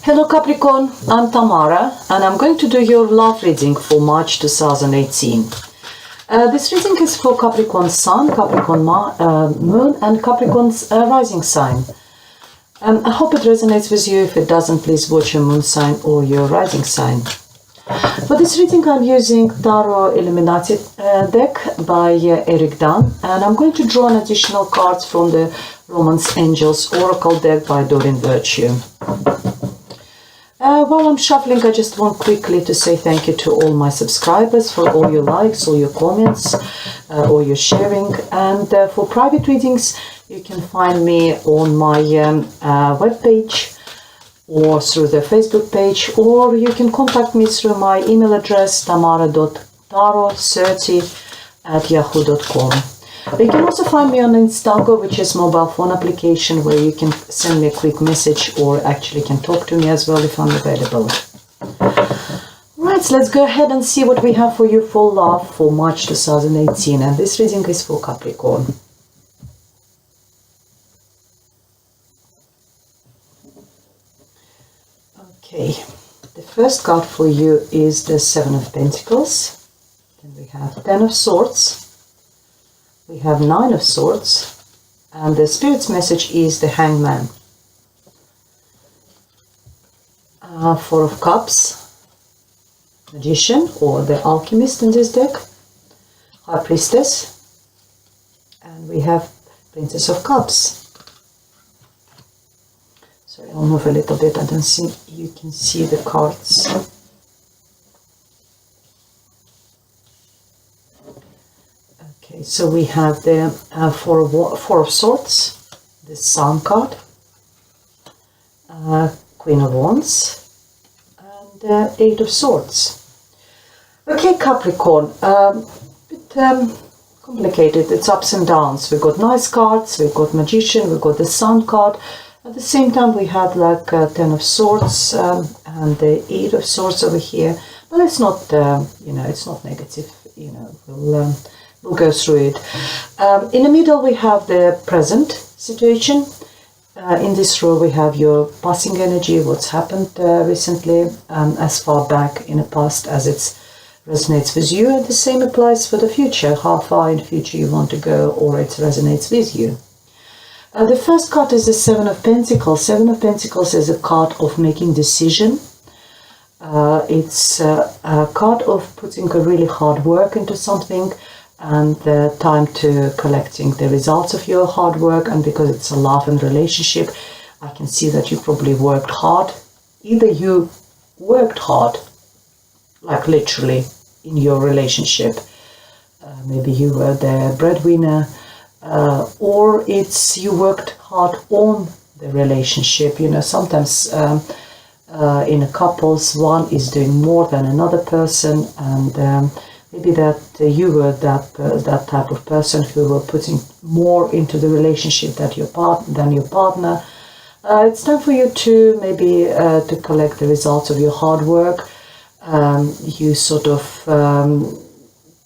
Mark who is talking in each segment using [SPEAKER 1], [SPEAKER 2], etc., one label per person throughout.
[SPEAKER 1] Hello Capricorn, I'm Tamara and I'm going to do your love reading for March 2018. This reading is for Capricorn Sun, Capricorn Moon and Capricorn's rising sign. I hope it resonates with you. If it doesn't, please watch your moon sign or your rising sign. For this reading I'm using Tarot Illuminati deck by Eric Dunn, and I'm going to draw an additional cards from the Romance Angels Oracle deck by Doreen Virtue. While I'm shuffling, I just want quickly to say thank you to all my subscribers for all your likes, all your comments, all your sharing. And for private readings, you can find me on my webpage or through the Facebook page, or you can contact me through my email address tamara.taro30@yahoo.com. You can also find me on Instago, which is mobile phone application where you can send me a quick message or actually can talk to me as well if I'm available. Right, so let's go ahead and see what we have for you for love for March 2018, and this reading is for Capricorn. Okay, the first card for you is the Seven of Pentacles. Then we have Ten of Swords. We have Nine of Swords, and the Spirit's message is the Hangman. Four of Cups, Magician or the Alchemist in this deck, High Priestess, and we have Princess of Cups. Sorry, I'll move a little bit. I don't think you can see the cards. Okay, so we have the Four of Swords, the Sun card, Queen of Wands, and Eight of Swords. Okay, Capricorn, bit complicated. It's ups and downs. We've got nice cards, we've got Magician, we've got the Sun card. At the same time, we have like Ten of Swords and the Eight of Swords over here. But it's not, it's not negative. We'll go through it. In the middle, we have the present situation. In this row, we have your passing energy, what's happened recently, as far back in the past as it resonates with you. And the same applies for the future, how far in the future you want to go or it resonates with you. The first card is the Seven of Pentacles. Seven of Pentacles is a card of making decision. It's a card of putting a really hard work into something and time to collecting the results of your hard work. And because it's a love and relationship, I can see that you probably worked hard. Either you worked hard, like literally in your relationship, maybe you were the breadwinner, or it's you worked hard on the relationship. Sometimes in a couples, one is doing more than another person, and maybe that you were that type of person who were putting more into the relationship than your partner. It's time for you to maybe to collect the results of your hard work. You sort of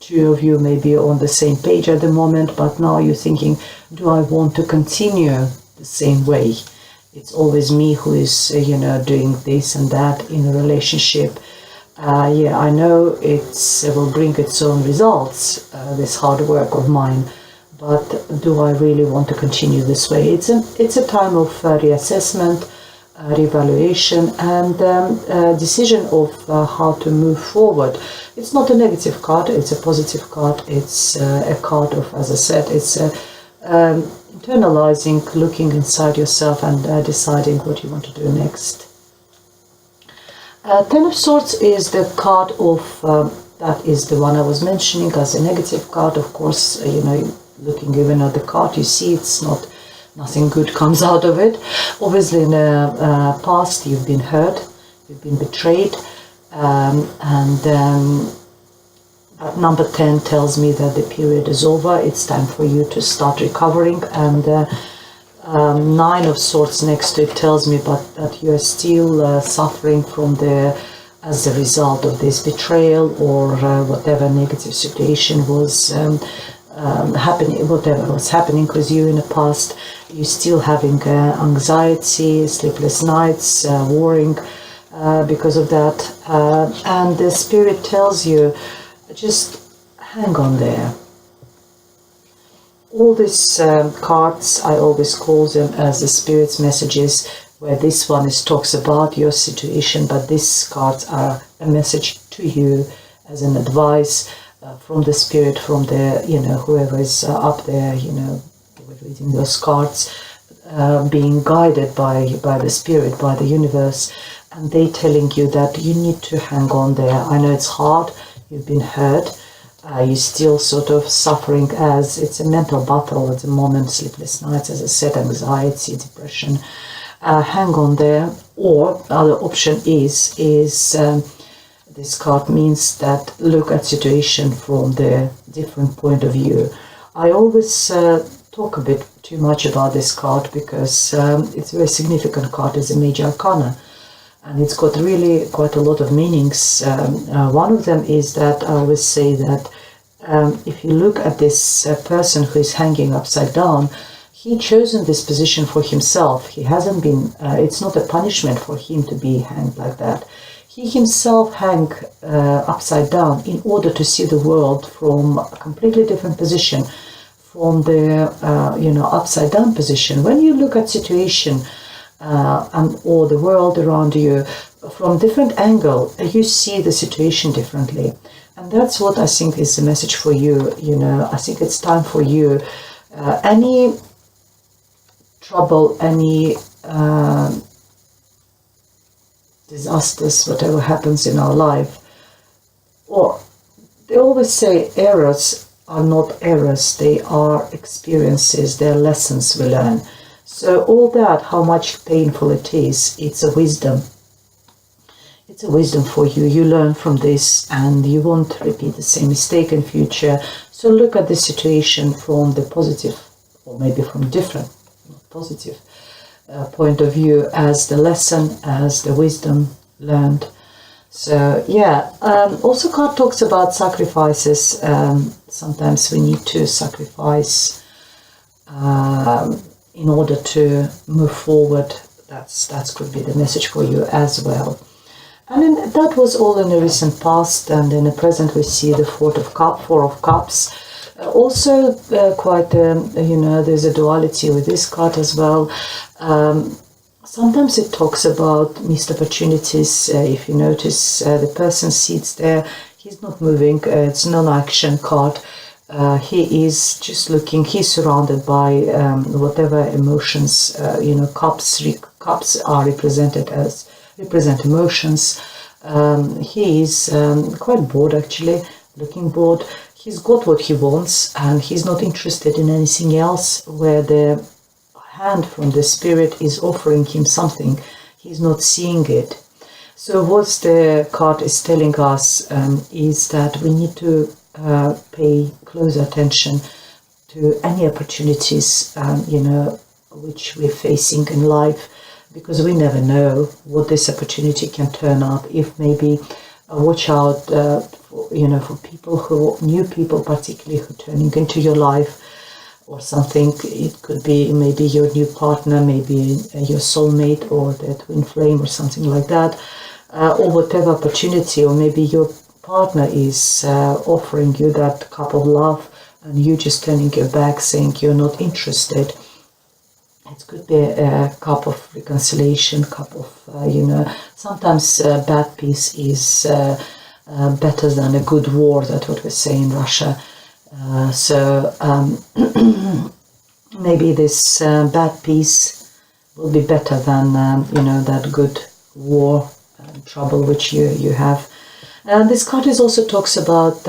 [SPEAKER 1] two of you may be on the same page at the moment, but now you're thinking, do I want to continue the same way? It's always me who is doing this and that in a relationship. I know it will bring its own results, this hard work of mine, but do I really want to continue this way? It's a time of reassessment, reevaluation, and decision of how to move forward. It's not a negative card, it's a positive card. It's a card of, as I said, it's internalizing, looking inside yourself and deciding what you want to do next. Ten of Swords is the card of, that is the one I was mentioning as a negative card. Of course, looking even at the card, you see it's not, nothing good comes out of it. Obviously, in the past, you've been hurt, you've been betrayed, but number 10 tells me that the period is over. It's time for you to start recovering, and Nine of Swords next to it tells me that you are still suffering from as a result of this betrayal or whatever negative situation was happening, whatever was happening with you in the past. you're still having anxiety, sleepless nights, worrying because of that. And the Spirit tells you, just hang on there. All these cards, I always call them as the Spirit's messages, where this one talks about your situation, but these cards are a message to you as an advice from the Spirit, from the, whoever is up there, reading those cards, being guided by the Spirit, by the universe, and they telling you that you need to hang on there. I know it's hard, you've been hurt, you're still sort of suffering, as it's a mental battle at the moment, sleepless nights, as I said, anxiety, depression. Hang on there. Or other option is this card means that look at situation from the different point of view. I always talk a bit too much about this card because it's a very significant card. It's a major arcana, and it's got really quite a lot of meanings. One of them is that I always say that if you look at this person who is hanging upside down, he chosen this position for himself. He hasn't been, it's not a punishment for him to be hanged like that. He himself hang upside down in order to see the world from a completely different position, from the, upside down position. When you look at situation or the world around you from different angle, you see the situation differently. And that's what I think is the message for you. I think it's time for you. Any trouble, any disasters, whatever happens in our life, or they always say errors are not errors, they are experiences, they're lessons we learn. So all that, how much painful it is, it's a wisdom. It's a wisdom for you. You learn from this and you won't repeat the same mistake in future. So look at the situation from the positive, or maybe from different, positive point of view, as the lesson, as the wisdom learned. So yeah, also card talks about sacrifices. Sometimes we need to sacrifice in order to move forward. That could be the message for you as well. And that was all in the recent past, and in the present we see the Four of Cups. Also quite, there's a duality with this card as well. Sometimes it talks about missed opportunities. If you notice, the person sits there, he's not moving, it's non-action card. He is just looking, he's surrounded by whatever emotions, cups are represent emotions. He is quite bored actually, looking bored. He's got what he wants and he's not interested in anything else, where the hand from the Spirit is offering him something. He's not seeing it. So what the card is telling us is that we need to pay close attention to any opportunities, which we're facing in life, because we never know what this opportunity can turn up. If maybe watch out, for people new people particularly, who turning into your life or something. It could be maybe your new partner, maybe your soulmate or the twin flame or something like that, or whatever opportunity, or maybe your partner is offering you that cup of love and you just turning your back saying you're not interested. It could be a cup of reconciliation, cup of, sometimes bad peace is better than a good war. That's what we say in Russia. So maybe this bad peace will be better than, that good war trouble which you have. This card also talks about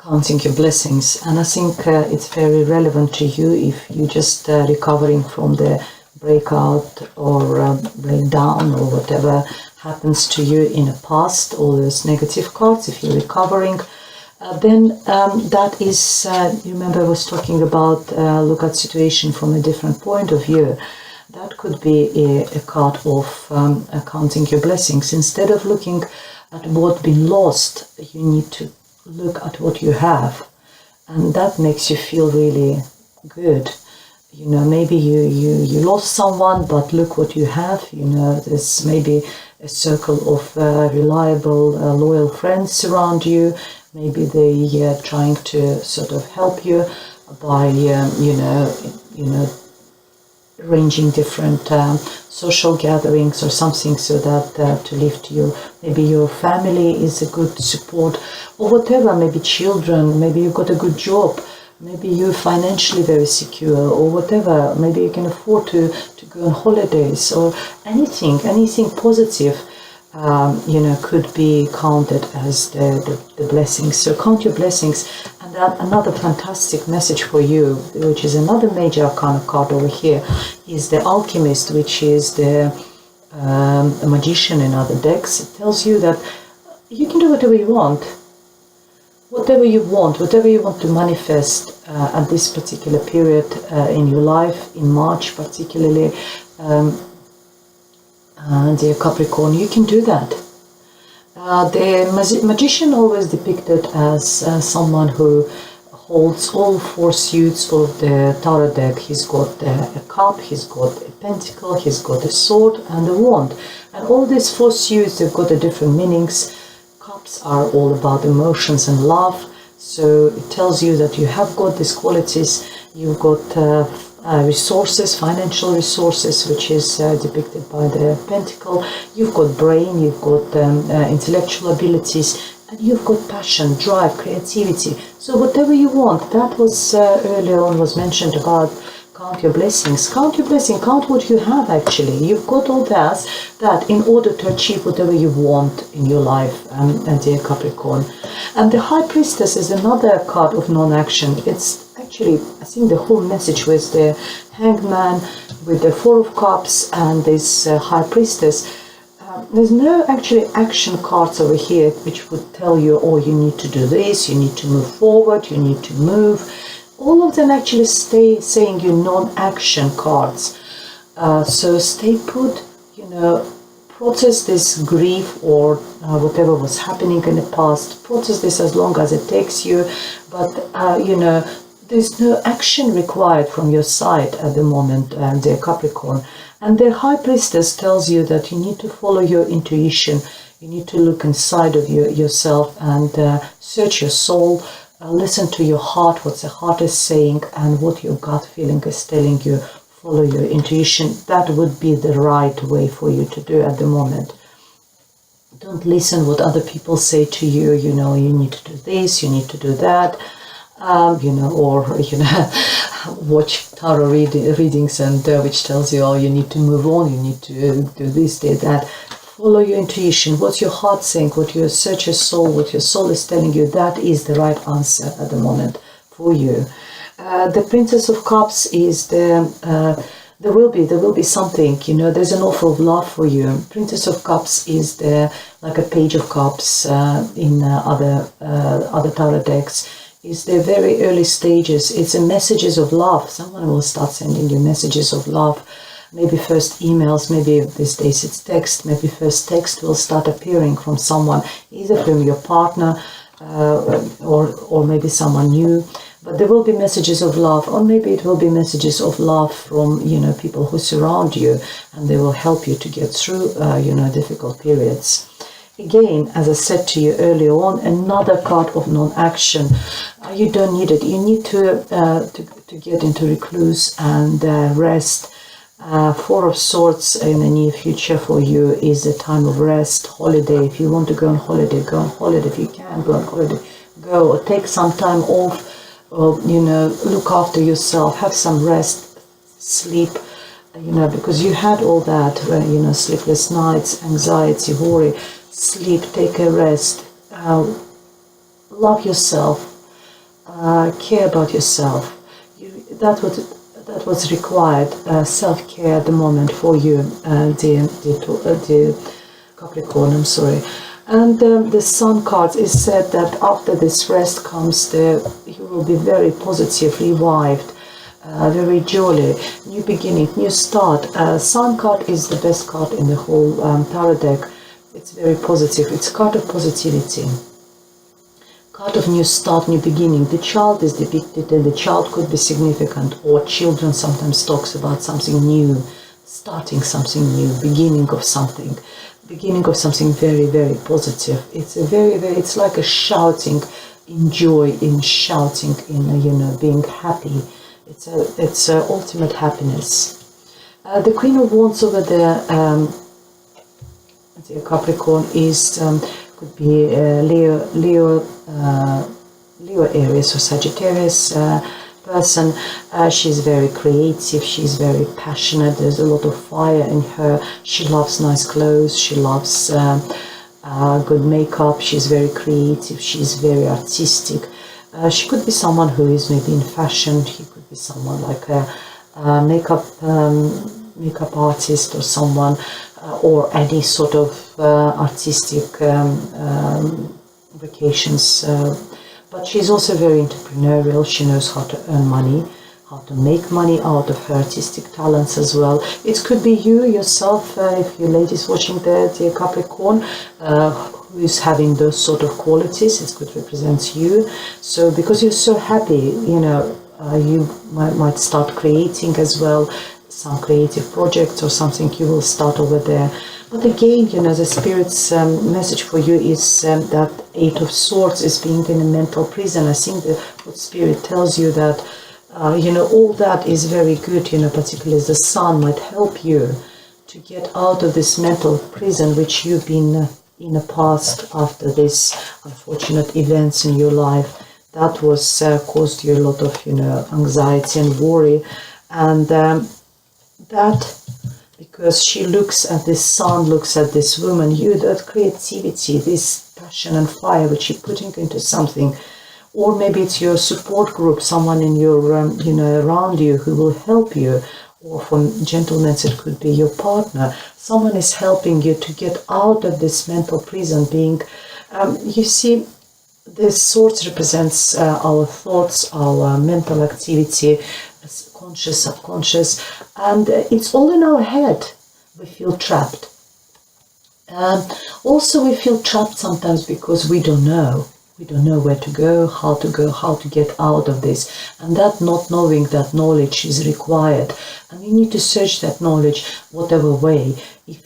[SPEAKER 1] counting your blessings, and I think it's very relevant to you if you're just recovering from the breakout or breakdown or whatever happens to you in the past, all those negative cards. If you're recovering, then that is, you remember I was talking about look at situation from a different point of view. That could be a card of counting your blessings. Instead of looking at what's been lost, you need to look at what you have, and that makes you feel really good. Maybe you lost someone, but look what you have. There's maybe a circle of reliable, loyal friends around you. Maybe they are trying to sort of help you by, arranging different social gatherings or something, so that to lift you. Maybe your family is a good support, or whatever. Maybe children. Maybe you've got a good job. Maybe you're financially very secure, or whatever. Maybe you can afford to go on holidays, or anything positive, could be counted as the blessings. So count your blessings. And another fantastic message for you, which is another major arcana card over here, is the Alchemist, which is the magician in other decks. It tells you that you can do whatever you want. Whatever you want to manifest at this particular period in your life, in March particularly, dear Capricorn, you can do that. The magician always depicted as someone who holds all four suits of the tarot deck. He's got a cup, he's got a pentacle, he's got a sword and a wand. And all these four suits, they've got different meanings. Cups are all about emotions and love, so it tells you that you have got these qualities. You've got resources, financial resources, which is depicted by the pentacle. You've got brain, you've got intellectual abilities, and you've got passion, drive, creativity. So whatever you want, that was earlier on was mentioned about count your blessings. Count your blessing, count what you have actually. You've got all that in order to achieve whatever you want in your life, dear Capricorn. And the High Priestess is another card of non-action. It's actually, I think the whole message was the Hangman with the Four of Cups and this High Priestess. There's no actually action cards over here which would tell you, oh, you need to do this, you need to move forward, you need to move. All of them actually stay saying you non-action cards. So stay put, process this grief or whatever was happening in the past. Process this as long as it takes you. But, there's no action required from your side at the moment, dear Capricorn. And the High Priestess tells you that you need to follow your intuition. You need to look inside of yourself and search your soul. Listen to your heart, what the heart is saying, and what your gut feeling is telling you. Follow your intuition. That would be the right way for you to do at the moment. Don't listen what other people say to you. You need to do this, you need to do that, watch tarot readings and which tells you, oh, you need to move on, you need to do this, do that. Follow your intuition. What's your heart saying? What your search your soul, what your soul is telling you, that is the right answer at the moment for you. The Princess of Cups is there will be something, there's an offer of love for you. Princess of Cups is there like a Page of Cups in other tarot decks. It's the very early stages. It's a messages of love. Someone will start sending you messages of love. Maybe first emails, maybe these days it's text, maybe first text will start appearing from someone, either from your partner or maybe someone new. But there will be messages of love, or maybe it will be messages of love from, people who surround you, and they will help you to get through, difficult periods. Again, as I said to you earlier on, another card of non-action. You don't need it. You need to get into recluse and rest. Four of Swords in the near future for you is a time of rest, holiday. If you want to go on holiday, go on holiday. If you can go on holiday, go, or take some time off, or look after yourself, have some rest, sleep, because you had all that, sleepless nights, anxiety, worry. Sleep, take a rest, love yourself, care about yourself. That was required, self-care at the moment for you, dear Capricorn, I'm sorry. And the Sun card is said that after this rest comes, you will be very positive, revived, very jolly, new beginning, new start. Sun card is the best card in the whole tarot deck. It's very positive. It's a card of positivity. card of new start, new beginning. The child is depicted, and the child could be significant, or children sometimes talks about something new, starting something new, beginning of something very, very positive. It's a it's like a shouting in joy, in shouting, in being happy. It's ultimate happiness. The Queen of Wands over there, the Capricorn, is could be Leo Aries or Sagittarius person. She's very creative, she's very passionate, there's a lot of fire in her. She loves nice clothes, she loves good makeup, she's very creative, she's very artistic. She could be someone who is maybe in fashion, he could be someone like a makeup artist, or someone or any sort of artistic vocations. But she's also very entrepreneurial. She knows how to earn money, how to make money out of her artistic talents as well. It could be you yourself, if you ladies watching there, dear Capricorn, who is having those sort of qualities. It could represent you. So because you're so happy, you might start creating as well, some creative projects or something you will start over there. But again, the Spirit's message for you is that Eight of Swords is being in a mental prison. I think what Spirit tells you that, all that is very good, particularly the Sun might help you to get out of this mental prison which you've been in the past after this unfortunate events in your life. That was caused you a lot of, anxiety and worry. And that, because she looks at this Sun, looks at this woman, that creativity, this passion and fire which you're putting into something, or maybe it's your support group, someone in your, around you who will help you, or for gentlemen it could be your partner. Someone is helping you to get out of this mental prison. Being, you see, the swords represents our thoughts, our mental activity, conscious, subconscious, and it's all in our head. We feel trapped. Also, we feel trapped sometimes because we don't know. We don't know where to go, how to get out of this. And that not knowing, that knowledge is required. And you need to search that knowledge whatever way. If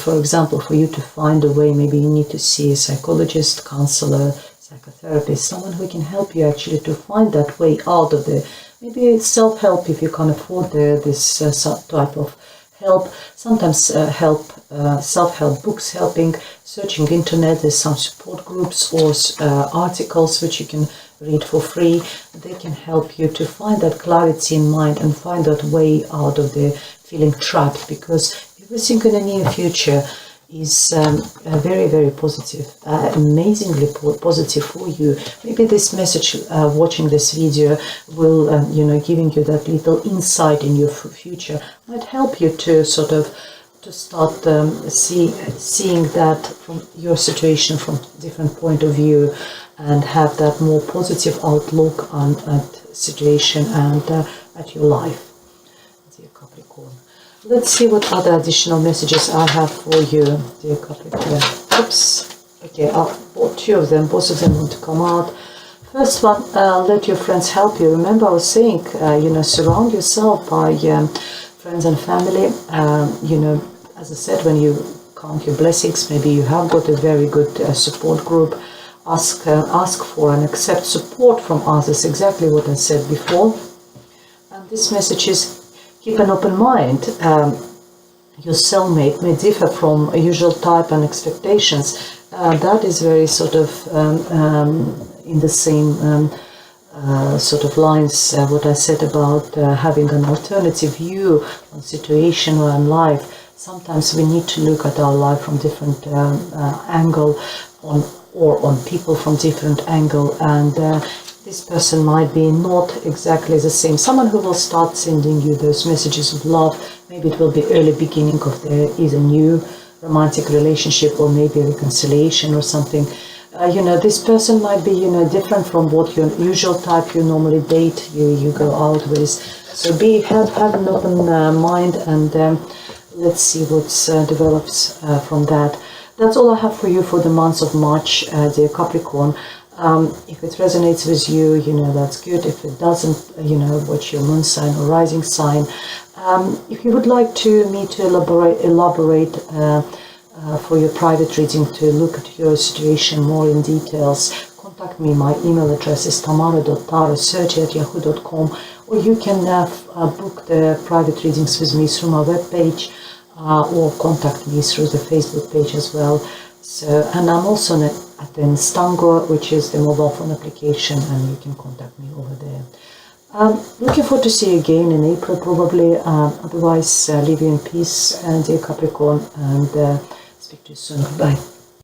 [SPEAKER 1] for example, for you to find a way, maybe you need to see a psychologist, counselor, psychotherapist, someone who can help you actually to find that way out of the, maybe it's self-help if you can't afford this type of help. Sometimes self-help books helping, searching internet, there's some support groups or articles which you can read for free. They can help you to find that clarity in mind and find that way out of the feeling trapped, because everything in the near future is very, very positive, amazingly positive for you. Maybe this message, watching this video, will, giving you that little insight in your future, might help you to sort of to start seeing that from your situation from different point of view, and have that more positive outlook on that situation and at your life, dear Capricorn. Let's see what other additional messages I have for you, dear Capricorn. Oops. Okay, bought two of them. Both of them want to come out. First one, let your friends help you. Remember, I was saying, surround yourself by friends and family. As I said, when you count your blessings, maybe you have got a very good support group. Ask for and accept support from others. Exactly what I said before. And this message is, keep an open mind. Your soulmate may differ from a usual type and expectations. That is very sort of in the same sort of lines what I said about having an alternative view on situation or on life. Sometimes we need to look at our life from different angle, on people from different angle, and this person might be not exactly the same. Someone who will start sending you those messages of love, maybe it will be early beginning of their either new romantic relationship or maybe reconciliation or something. This person might be, different from what your usual type you normally date, you go out with. So have an open mind, and let's see what develops from that. That's all I have for you for the month of March, dear Capricorn. If it resonates with you, you know, that's good. If it doesn't, you know, what's your moon sign or rising sign. If you would like me to elaborate for your private reading, to look at your situation more in details, contact me. My email address is tamara.taro30@yahoo.com, or you can book the private readings with me through my webpage, or contact me through the Facebook page as well. So, and I'm also at the Instango, which is the mobile phone application, and you can contact me over there. Looking forward to see you again in April, probably. Otherwise, leave you in peace, dear Capricorn, and speak to you soon. Bye.